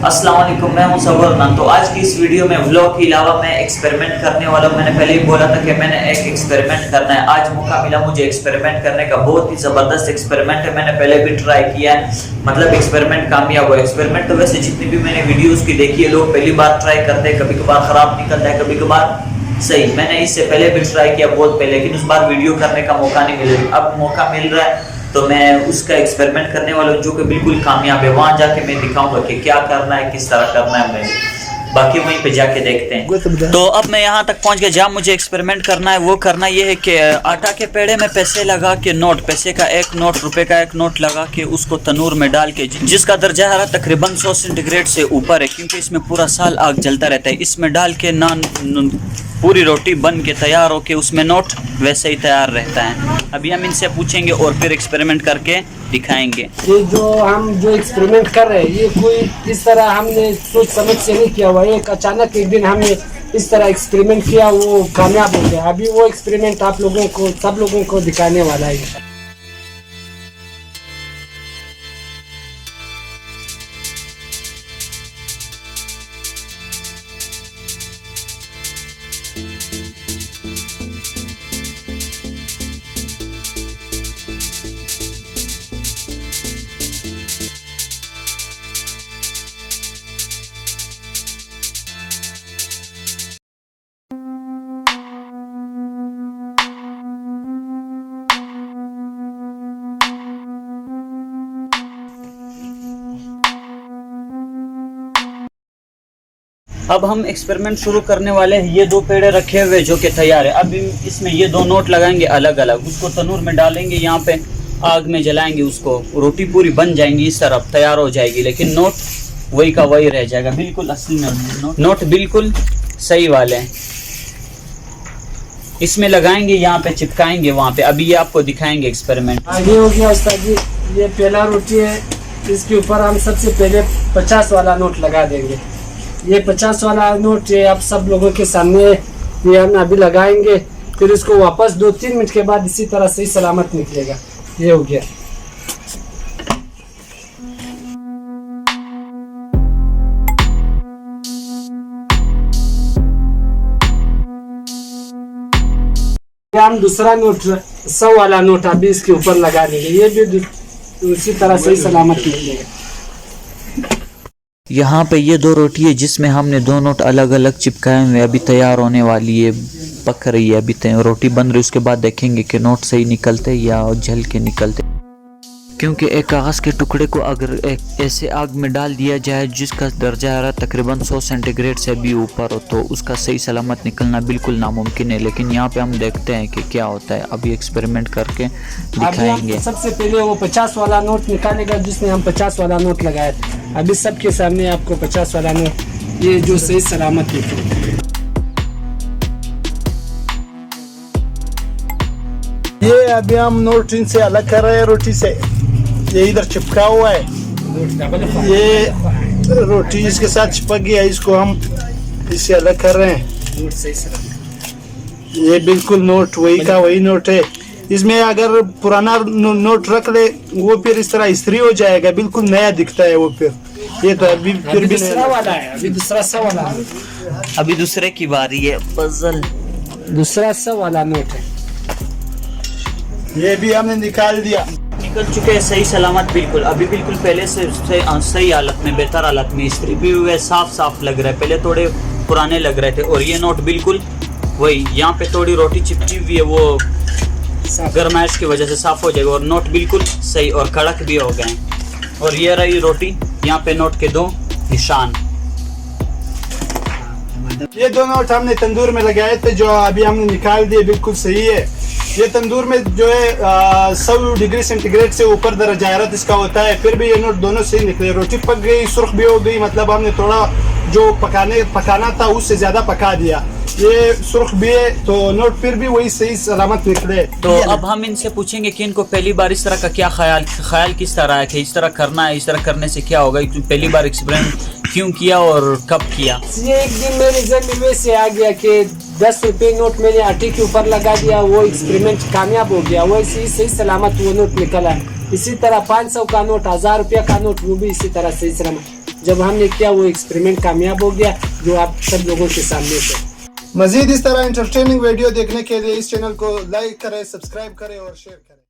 अस्सलाम वालेकुम, मैं हूं सबूर। तो आज की इस वीडियो में व्लॉग के अलावा मैं एक्सपेरिमेंट करने वाला हूं। मैंने पहले ही बोला था कि मैंने एक एक्सपेरिमेंट करना है। आज मौका मिला मुझे एक्सपेरिमेंट करने का। बहुत ही ज़बरदस्त एक्सपेरिमेंट है, मैंने पहले भी ट्राई किया है, मतलब एक्सपेरिमेंट कामयाब हुआ। एक्सपेरिमेंट तो वैसे जितनी भी मैंने वीडियोज़ की देखी है, लोग पहली बार ट्राई करते हैं, कभी कभार ख़राब निकलता है, कभी कभार सही। मैंने इससे पहले भी ट्राई किया बहुत पहले, लेकिन उस बार वीडियो करने का मौका नहीं मिला। अब मौका मिल रहा है तो मैं उसका एक्सपेरिमेंट करने वाला हूँ जो कि बिल्कुल कामयाब है। वहाँ जाके मैं दिखाऊंगा कि क्या करना है, किस तरह करना है। मैं बाकी वहीं पे जाके देखते हैं। तो अब मैं यहाँ तक पहुँच गया जहाँ मुझे एक्सपेरिमेंट करना है। वो करना ये है कि आटा के पेड़े में पैसे लगा के, नोट, पैसे का एक नोट, रुपए का एक नोट लगा के उसको तंदूर में डाल के, जिसका दर्जा हरारत तकरीबन 100 सेंटीग्रेड से ऊपर है, क्योंकि इसमें पूरा साल आग जलता रहता है। इसमें डाल के पूरी रोटी बन के तैयार हो के उसमें नोट वैसे ही तैयार रहता है। अभी हम इनसे पूछेंगे और फिर एक्सपेरिमेंट करके दिखाएंगे। ये जो एक्सपेरिमेंट कर रहे हैं, ये कोई इस तरह हमने सोच समझ से नहीं किया हुआ। एक अचानक एक दिन हमने इस तरह एक्सपेरिमेंट किया, वो कामयाब हो गया। अभी वो एक्सपेरिमेंट आप लोगों को, सब लोगों को दिखाने वाला है। अब हम एक्सपेरिमेंट शुरू करने वाले हैं। ये दो पेड़े रखे हुए जो कि तैयार है। अब इसमें ये दो नोट लगाएंगे अलग अलग, उसको तंदूर में डालेंगे, यहाँ पे आग में जलाएंगे उसको। रोटी पूरी बन जाएंगी, इस तरफ तैयार हो जाएगी, लेकिन नोट वही का वही रह जाएगा। बिल्कुल असली नोट बिल्कुल सही वाले हैं। इसमें लगाएंगे, यहाँ पे चिपकाएंगे वहाँ पे। अभी ये आपको दिखाएंगे एक्सपेरिमेंट। ये हो गया उस्ताद जी, ये पहला रोटी है। इसके ऊपर हम सबसे पहले 50 वाला नोट लगा देंगे। ये 50 वाला नोट ये आप सब लोगों के सामने ये हम अभी लगाएंगे। फिर इसको वापस 2-3 मिनट के बाद इसी तरह से ही सलामत निकलेगा। ये हो गया। हम दूसरा नोट 100 वाला नोट अभी इसके ऊपर लगा देंगे। ये भी उसी तरह से ही सलामत निकलेगा। यहाँ पे ये दो रोटी है जिसमें हमने दो नोट अलग अलग चिपकाए हुए। अभी तैयार होने वाली है, पक रही है। अभी रोटी बन रही है, उसके बाद देखेंगे कि नोट सही निकलते या जल के निकलते। क्योंकि एक कागज़ के टुकड़े को अगर एक ऐसे आग में डाल दिया जाए जिसका दर्जा हरारत तकरीबन 100 सेंटीग्रेड से भी ऊपर हो, तो उसका सही सलामत निकलना बिल्कुल नामुमकिन है। लेकिन यहाँ पे हम देखते हैं कि क्या होता है। अभी एक्सपेरिमेंट करके दिखाएंगे। सबसे पहले वो 50 वाला नोट निकालेगा जिसमें हम 50 वाला नोट लगाया था। अभी सबके सामने आपको 50 वाला नोट, ये जो सही सलामत निकले। ये अभी हम नोट इनसे अलग कर रहे हैं रोटी से। ये इधर चिपका हुआ है, ये रोटी इसके साथ चिपक गया। इसको हम इससे अलग कर रहे हैं। ये बिल्कुल नोट वही का वही नोट है। इसमें अगर पुराना नोट रख ले वो फिर इस तरह इस्त्री हो जाएगा, बिल्कुल नया दिखता है वो फिर। ये तो अभी फिर भी दूसरा वाला है, अभी दूसरा 100 वाला है। अभी दूसरे की बारी है। पजल दूसरा 100 वाला नोट है, ये भी हमने निकाल दिया। निकल चुके हैं सही सलामत बिल्कुल। अभी बिल्कुल पहले से सही हालत में, बेहतर हालत में, इस्त्री भी हुए, साफ लग रहा है। पहले थोड़े पुराने लग रहे थे। और ये नोट बिल्कुल वही, यहाँ पे थोड़ी रोटी चिपटी हुई है, वो गर्माइश की वजह से साफ हो जाएगा। और नोट बिल्कुल सही और कड़क भी हो गए। और ये रही रोटी, यहाँ पे नोट के दो निशान। ये दो नोट हमने तंदूर में लगाए थे, जो अभी हमने निकाल दिए, बिल्कुल सही है। ये तंदूर में जो है 100 डिग्री सेंटीग्रेड से ऊपर दर्जा हरारत इसका होता है। फिर भी ये नोट दोनों सही निकले। रोटी पक गई, सुर्ख भी हो गई, मतलब हमने थोड़ा जो पकाना था उससे ज़्यादा पका दिया। ये सुर्ख भी है, तो नोट फिर भी वही सही सलामत निकले। तो अब हम इनसे पूछेंगे कि इनको पहली बार इस तरह का क्या ख्याल किस तरह है कि इस तरह करना है, इस तरह करने से क्या होगा, पहली बार एक्सपेरिमेंट क्यों किया और कब किया। ये एक दिन मेरे जहन में वैसे आ गया कि 10 रुपए नोट मैंने आटे के ऊपर लगा दिया, वो एक्सपेरिमेंट कामयाब हो गया, वो सही सलामत वो नोट निकला। इसी तरह 500 का नोट, 1000 रुपया का नोट, वो भी इसी तरह सही सलामत जब हमने किया वो एक्सपेरिमेंट कामयाब हो गया, जो आप सब लोगों के सामने थे। मजीद इस तरह इंटरटेनिंग वीडियो देखने के लिए इस चैनल को लाइक करें, सब्सक्राइब करें और शेयर करें।